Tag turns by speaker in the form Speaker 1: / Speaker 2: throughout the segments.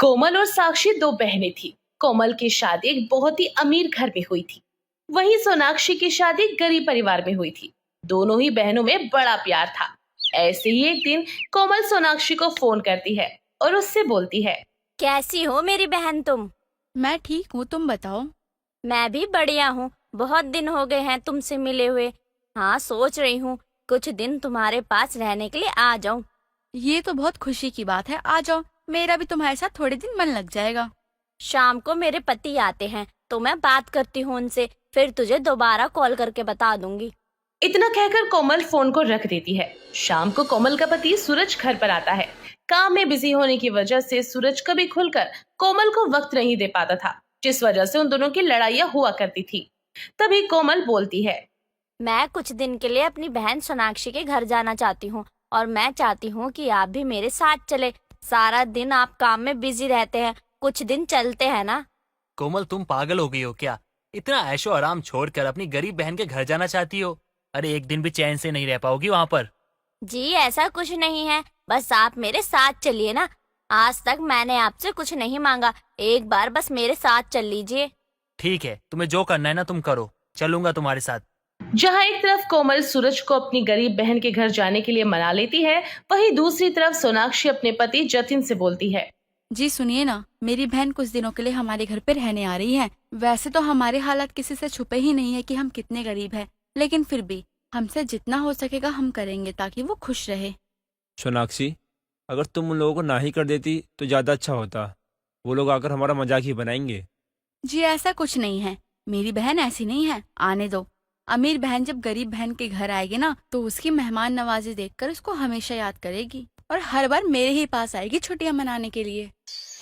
Speaker 1: कोमल और साक्षी दो बहनें थी। कोमल की शादी एक बहुत ही अमीर घर में हुई थी, वहीं सोनाक्षी की शादी गरीब परिवार में हुई थी। दोनों ही बहनों में बड़ा प्यार था। ऐसे ही एक दिन कोमल सोनाक्षी को फोन करती है और उससे बोलती है,
Speaker 2: कैसी हो मेरी बहन तुम?
Speaker 3: मैं ठीक हूँ, तुम बताओ।
Speaker 2: मैं भी बढ़िया हूँ। बहुत दिन हो गए हैं तुमसे मिले हुए। हाँ, सोच रही हूँ कुछ दिन तुम्हारे पास रहने के लिए आ जाऊं।
Speaker 3: ये तो बहुत खुशी की बात है, आ जाओ। मेरा भी तुम्हारे साथ थोड़े दिन मन लग जाएगा।
Speaker 2: शाम को मेरे पति आते हैं तो मैं बात करती हूँ उनसे, फिर तुझे दोबारा कॉल करके बता दूंगी।
Speaker 1: इतना कहकर कोमल फोन को रख देती है। शाम को कोमल का पति सूरज घर पर आता है। काम में बिजी होने की वजह से सूरज कभी खुलकर कोमल को वक्त नहीं दे पाता था, जिस वजह से उन दोनों की लड़ाइयाँ हुआ करती थी। तभी कोमल बोलती है,
Speaker 2: मैं कुछ दिन के लिए अपनी बहन सोनाक्षी के घर जाना चाहती हूँ और मैं चाहती हूँ कि आप भी मेरे साथ चले। सारा दिन आप काम में बिजी रहते हैं, कुछ दिन चलते हैं ना।
Speaker 4: कोमल, तुम पागल हो गई हो क्या? इतना ऐशो आराम छोड़कर अपनी गरीब बहन के घर जाना चाहती हो? अरे एक दिन भी चैन से नहीं रह पाओगी वहाँ पर।
Speaker 2: जी ऐसा कुछ नहीं है, बस आप मेरे साथ चलिए ना। आज तक मैंने आपसे कुछ नहीं मांगा, एक बार बस मेरे साथ चल लीजिए।
Speaker 4: ठीक है, तुम्हें जो करना है ना तुम करो, चलूंगा तुम्हारे साथ।
Speaker 1: जहाँ एक तरफ कोमल सूरज को अपनी गरीब बहन के घर जाने के लिए मना लेती है, वहीं दूसरी तरफ सोनाक्षी अपने पति जतिन से बोलती है,
Speaker 3: जी सुनिए ना, मेरी बहन कुछ दिनों के लिए हमारे घर पे रहने आ रही है। वैसे तो हमारे हालात किसी से छुपे ही नहीं है कि हम कितने गरीब हैं, लेकिन फिर भी हमसे जितना हो सकेगा हम करेंगे ताकि वो खुश रहे।
Speaker 5: सोनाक्षी, अगर तुम उन लोगों को ना ही कर देती तो ज़्यादा अच्छा होता। वो लोग आकर हमारा मजाक ही बनाएंगे।
Speaker 3: जी ऐसा कुछ नहीं है, मेरी बहन ऐसी नहीं है, आने दो। अमीर बहन जब गरीब बहन के घर आएगी ना तो उसकी मेहमान नवाजी देखकर उसको हमेशा याद करेगी और हर बार मेरे ही पास आएगी छुट्टियां मनाने के लिए।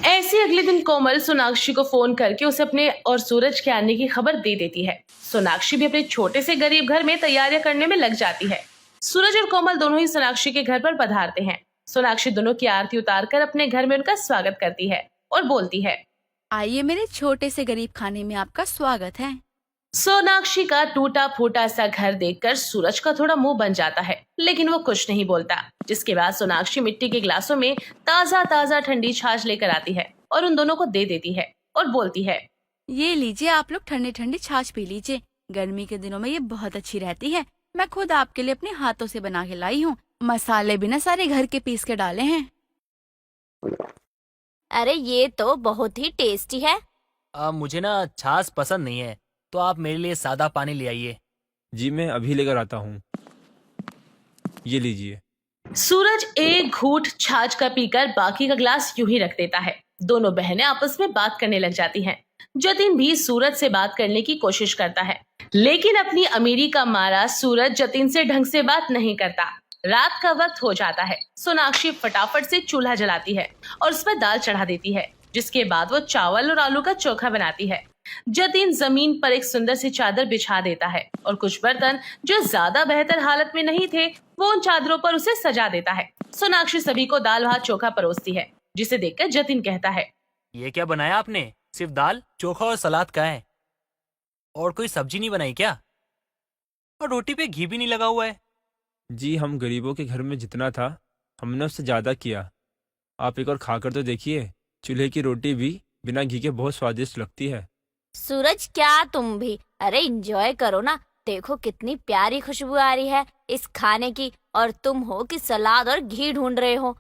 Speaker 1: ऐसे अगले दिन कोमल सोनाक्षी को फोन करके उसे अपने और सूरज के आने की खबर दे देती है। सोनाक्षी भी अपने छोटे से गरीब घर में तैयारियां करने में लग जाती है। सूरज और कोमल दोनों ही सोनाक्षी के घर पर पधारते हैं। सोनाक्षी दोनों की आरती उतारकर अपने घर में उनका स्वागत करती है और बोलती है,
Speaker 3: आइए, मेरे छोटे से गरीब खाने में आपका स्वागत है।
Speaker 1: सोनाक्षी का टूटा फूटा सा घर देखकर सूरज का थोड़ा मुंह बन जाता है, लेकिन वो कुछ नहीं बोलता। जिसके बाद सोनाक्षी मिट्टी के ग्लासों में ताजा ताजा ठंडी छाछ लेकर आती है और उन दोनों को दे देती है और बोलती है,
Speaker 3: ये लीजिए, आप लोग ठंडी ठंडी छाछ पी लीजिए। गर्मी के दिनों में ये बहुत अच्छी रहती है। मैं खुद आपके लिए अपने हाथों से बना के लाई हूँ। मसाले भी ना सारे घर के पीस के डाले हैं।
Speaker 2: अरे ये तो बहुत ही टेस्टी है।
Speaker 4: मुझे ना छाछ पसंद नहीं है, तो आप मेरे लिए सादा पानी ले आइए।
Speaker 5: जी मैं अभी लेकर आता हूँ, ये लीजिए।
Speaker 1: सूरज एक घूंट छाछ का पीकर बाकी का ग्लास यूं ही रख देता है। दोनों बहनें आपस में बात करने लग जाती हैं। जतिन भी सूरज से बात करने की कोशिश करता है, लेकिन अपनी अमीरी का मारा सूरज जतिन से ढंग से बात नहीं करता। रात का वक्त हो जाता है। सोनाक्षी फटाफट से चूल्हा जलाती है और उस पर दाल चढ़ा देती है, जिसके बाद वो चावल और आलू का चोखा बनाती है। जतिन जमीन पर एक सुंदर सी चादर बिछा देता है और कुछ बर्तन जो ज्यादा बेहतर हालत में नहीं थे वो उन चादरों पर उसे सजा देता है। सोनाक्षी सभी को दाल भात चोखा परोसती है, जिसे देखकर जतिन कहता है,
Speaker 4: ये क्या बनाया आपने? सिर्फ दाल चोखा और सलाद का है, और कोई सब्जी नहीं बनाई क्या? और रोटी पे घी भी नहीं लगा हुआ है।
Speaker 5: जी हम गरीबों के घर में जितना था हमने उससे ज़्यादा किया। आप एक और खाकर तो देखिए, चूल्हे की रोटी भी बिना घी के बहुत स्वादिष्ट लगती है।
Speaker 2: सूरज, क्या तुम भी? अरे एंजॉय करो ना, देखो कितनी प्यारी खुशबू आ रही है इस खाने की, और तुम हो कि सलाद और घी ढूंढ रहे हो।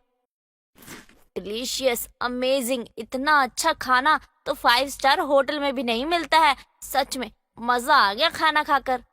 Speaker 2: डिलीशियस, अमेजिंग, इतना अच्छा खाना तो 5 स्टार होटल में भी नहीं मिलता है। सच में मजा आ गया खाना खाकर।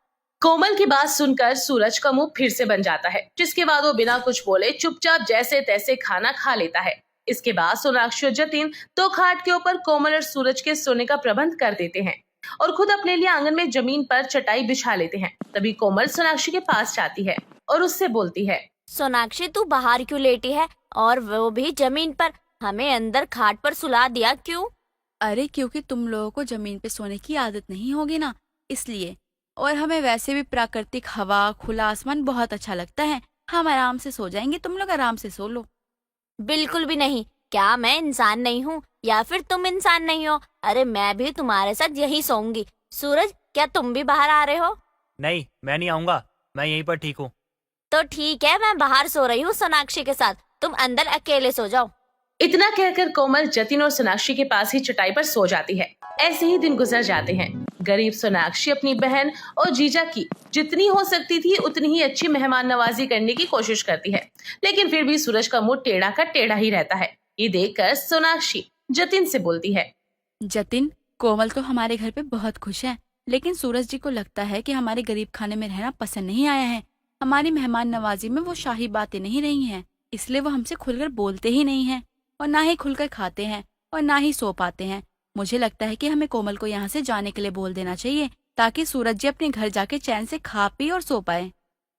Speaker 1: कोमल की बात सुनकर सूरज का मुंह फिर से बन जाता है, जिसके बाद वो बिना कुछ बोले चुपचाप जैसे तैसे खाना खा लेता है। इसके बाद सोनाक्षी और जतिन तो खाट के ऊपर कोमल और सूरज के सोने का प्रबंध कर देते हैं और खुद अपने लिए आंगन में जमीन पर चटाई बिछा लेते हैं। तभी कोमल सोनाक्षी के पास जाती है और उससे बोलती है,
Speaker 2: सोनाक्षी, तू बाहर क्यों लेटी है, और वो भी जमीन पर? हमें अंदर खाट पर सुला दिया क्यों?
Speaker 3: अरे क्योंकि तुम लोगों को जमीन पे सोने की आदत नहीं होगी ना, इसलिए। और हमें वैसे भी प्राकृतिक हवा, खुला आसमान बहुत अच्छा लगता है। हम आराम से सो जाएंगे, तुम लोग आराम से सो लो।
Speaker 2: बिल्कुल भी नहीं। क्या मैं इंसान नहीं हूँ या फिर तुम इंसान नहीं हो? अरे मैं भी तुम्हारे साथ यही सोऊंगी। सूरज, क्या तुम भी बाहर आ रहे हो?
Speaker 4: नहीं, मैं नहीं आऊंगा, मैं यहीं पर ठीक हूँ।
Speaker 2: तो ठीक है, मैं बाहर सो रही हूँ सोनाक्षी के साथ, तुम अंदर अकेले सो जाओ।
Speaker 1: इतना कहकर कोमल जतिन और सोनाक्षी के पास ही चटाई पर सो जाती है। ऐसे ही दिन गुजर जाते हैं। गरीब सोनाक्षी अपनी बहन और जीजा की जितनी हो सकती थी उतनी ही अच्छी मेहमान नवाजी करने की कोशिश करती है, लेकिन फिर भी सूरज का मुंह टेढ़ा का टेढ़ा ही रहता है। ये देखकर सोनाक्षी जतिन से बोलती है,
Speaker 3: जतिन, कोमल तो हमारे घर पे बहुत खुश है, लेकिन सूरज जी को लगता है कि हमारे गरीब खाने में रहना पसंद नहीं आया है। हमारी मेहमान नवाजी में वो शाही बातें नहीं रही हैं, इसलिए वो हमसे खुलकर बोलते ही नहीं हैं और ना ही खुलकर खाते हैं और ना ही सो पाते हैं। मुझे लगता है कि हमें कोमल को यहाँ से जाने के लिए बोल देना चाहिए, ताकि सूरज जी अपने घर जाके चैन से खा पी और सो पाए।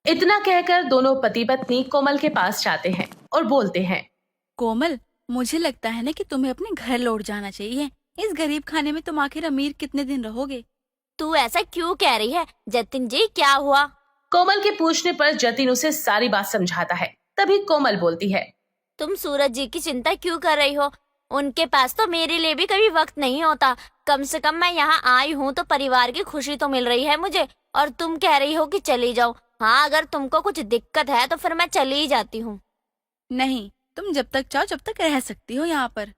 Speaker 1: इतना कहकर दोनों पति पत्नी कोमल के पास जाते हैं और बोलते हैं,
Speaker 3: कोमल, मुझे लगता है ना कि तुम्हें अपने घर लौट जाना चाहिए। इस गरीब खाने में तुम आखिर अमीर कितने दिन रहोगे?
Speaker 2: तू ऐसा क्यों कह रही है? जतिन जी, क्या हुआ?
Speaker 1: कोमल के पूछने पर जतिन उसे सारी बात समझाता है। तभी कोमल बोलती है,
Speaker 2: तुम सूरज जी की चिंता क्यों कर रही हो? उनके पास तो मेरे लिए भी कभी वक्त नहीं होता। कम से कम मैं यहाँ आई हूँ तो परिवार की खुशी तो मिल रही है मुझे, और तुम कह रही हो कि चली जाओ। हाँ, अगर तुमको कुछ दिक्कत है तो फिर मैं चली ही जाती हूँ।
Speaker 3: नहीं, तुम जब तक चाहो जब तक रह सकती हो यहाँ पर।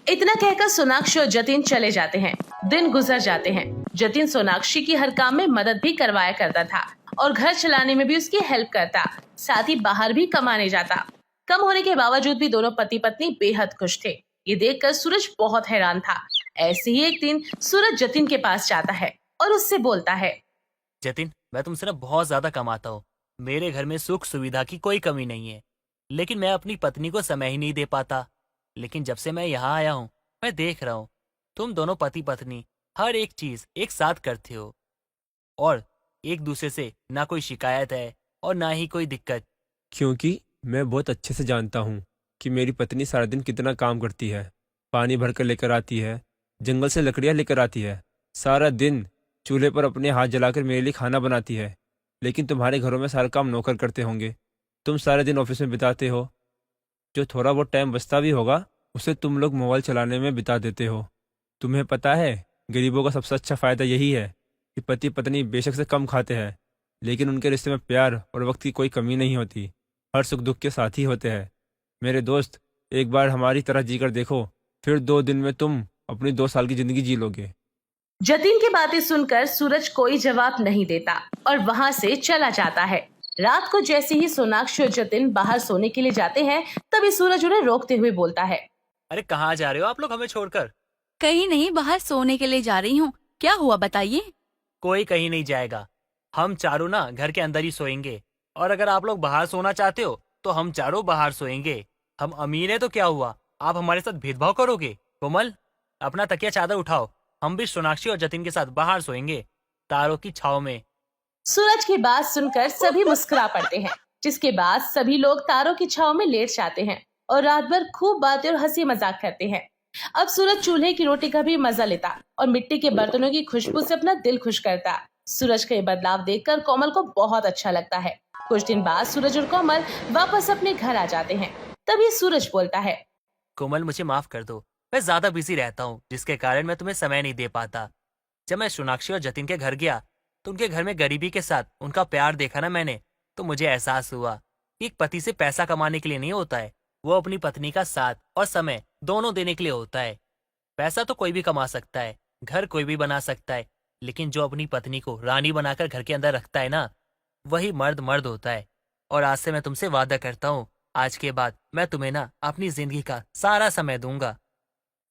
Speaker 1: इतना कहकर सोनाक्षी और जतिन चले जाते हैं। दिन गुजर जाते हैं। जतिन सोनाक्षी की हर काम में मदद भी करवाया करता था और घर चलाने में भी उसकी हेल्प करता, साथ ही बाहर भी कमाने जाता। कम होने के बावजूद भी दोनों पति पत्नी बेहद खुश थे। ये देखकर सूरज बहुत हैरान था। ऐसे ही एक दिन सूरज जतिन के पास जाता है और उससे बोलता है,
Speaker 4: जतिन, मैं तुमसे ना बहुत ज्यादा कमाता हूँ। मेरे घर में सुख सुविधा की कोई कमी नहीं है, लेकिन मैं अपनी पत्नी को समय ही नहीं दे पाता। लेकिन जब से मैं यहाँ आया हूँ, मैं देख रहा हूँ तुम दोनों पति पत्नी हर एक चीज एक साथ करते हो और एक दूसरे से ना कोई शिकायत है और ना ही कोई दिक्कत।
Speaker 5: क्योंकि मैं बहुत अच्छे से जानता हूँ कि मेरी पत्नी सारा दिन कितना काम करती है। पानी भर कर लेकर आती है, जंगल से लकड़ियाँ लेकर आती है, सारा दिन चूल्हे पर अपने हाथ जलाकर मेरे लिए खाना बनाती है। लेकिन तुम्हारे घरों में सारा काम नौकर करते होंगे। तुम सारे दिन ऑफिस में बिताते हो, जो थोड़ा बहुत टाइम बचता भी होगा उसे तुम लोग मोबाइल चलाने में बिता देते हो। तुम्हें पता है, गरीबों का सबसे अच्छा फ़ायदा यही है कि पति पत्नी बेशक से कम खाते हैं, लेकिन उनके रिश्ते में प्यार और वक्त की कोई कमी नहीं होती। हर सुख दुख के साथ ही होते हैं। मेरे दोस्त, एक बार हमारी तरह जीकर देखो, फिर 2 दिन में तुम अपनी 2 साल की जिंदगी जी लोगे।
Speaker 1: जतिन की बातें सुनकर सूरज कोई जवाब नहीं देता और वहाँ से चला जाता है। रात को जैसे ही सोनाक्षी और जतिन बाहर सोने के लिए जाते हैं, तभी सूरज उन्हें रोकते हुए बोलता है,
Speaker 4: अरे कहाँ जा रहे हो आप लोग हमें छोड़कर?
Speaker 3: कहीं नहीं, बाहर सोने के लिए जा रही हूँ। क्या हुआ बताइए?
Speaker 4: कोई कहीं नहीं जाएगा। हम चारों ना घर के अंदर ही सोएंगे, और अगर आप लोग बाहर सोना चाहते हो तो हम चारों बाहर सोएंगे। हम अमीर है तो क्या हुआ, आप हमारे साथ भेदभाव करोगे? कोमल, अपना तकिया चादर उठाओ, हम भी सोनाक्षी और जतिन के साथ बाहर सोएंगे, तारों की छाव में।
Speaker 1: सूरज की बात सुनकर सभी मुस्कुरा पड़ते हैं, जिसके बाद सभी लोग तारों की छाव में लेट जाते हैं और रात भर खूब बातें और हंसी मजाक करते हैं। अब सूरज चूल्हे की रोटी का भी मजा लेता और मिट्टी के बर्तनों की खुशबू से अपना दिल खुश करता। सूरज का ये बदलाव देखकर कोमल को बहुत अच्छा लगता है। कुछ दिन बाद सूरज और कोमल वापस अपने घर आ जाते हैं। तभी सूरज बोलता है,
Speaker 4: कोमल, मुझे माफ कर दो, मैं ज्यादा बिजी रहता हूँ, जिसके कारण मैं तुम्हें समय नहीं दे पाता। जब मैं सोनाक्षी और जतिन के घर गया तो उनके घर में गरीबी के साथ उनका प्यार देखा ना मैंने, तो मुझे एहसास हुआ कि एक पति से पैसा कमाने के लिए नहीं होता है, वो अपनी पत्नी का साथ और समय दोनों देने के लिए होता है। पैसा तो कोई भी कमा सकता है, घर कोई भी बना सकता है, लेकिन जो अपनी पत्नी को रानी बनाकर घर के अंदर रखता है ना, वही मर्द मर्द होता है। और आज से मैं तुमसे वादा करता हूँ, आज के बाद मैं तुम्हें ना अपनी जिंदगी का सारा समय दूंगा।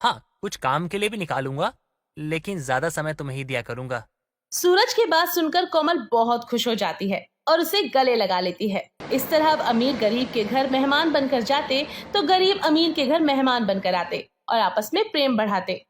Speaker 4: हाँ, कुछ काम के लिए भी निकालूंगा, लेकिन ज्यादा समय तुम्हें ही दिया करूंगा।
Speaker 1: सूरज की बात सुनकर कोमल बहुत खुश हो जाती है और उसे गले लगा लेती है। इस तरह अब अमीर गरीब के घर मेहमान बनकर जाते तो गरीब अमीर के घर मेहमान बनकर आते और आपस में प्रेम बढ़ाते।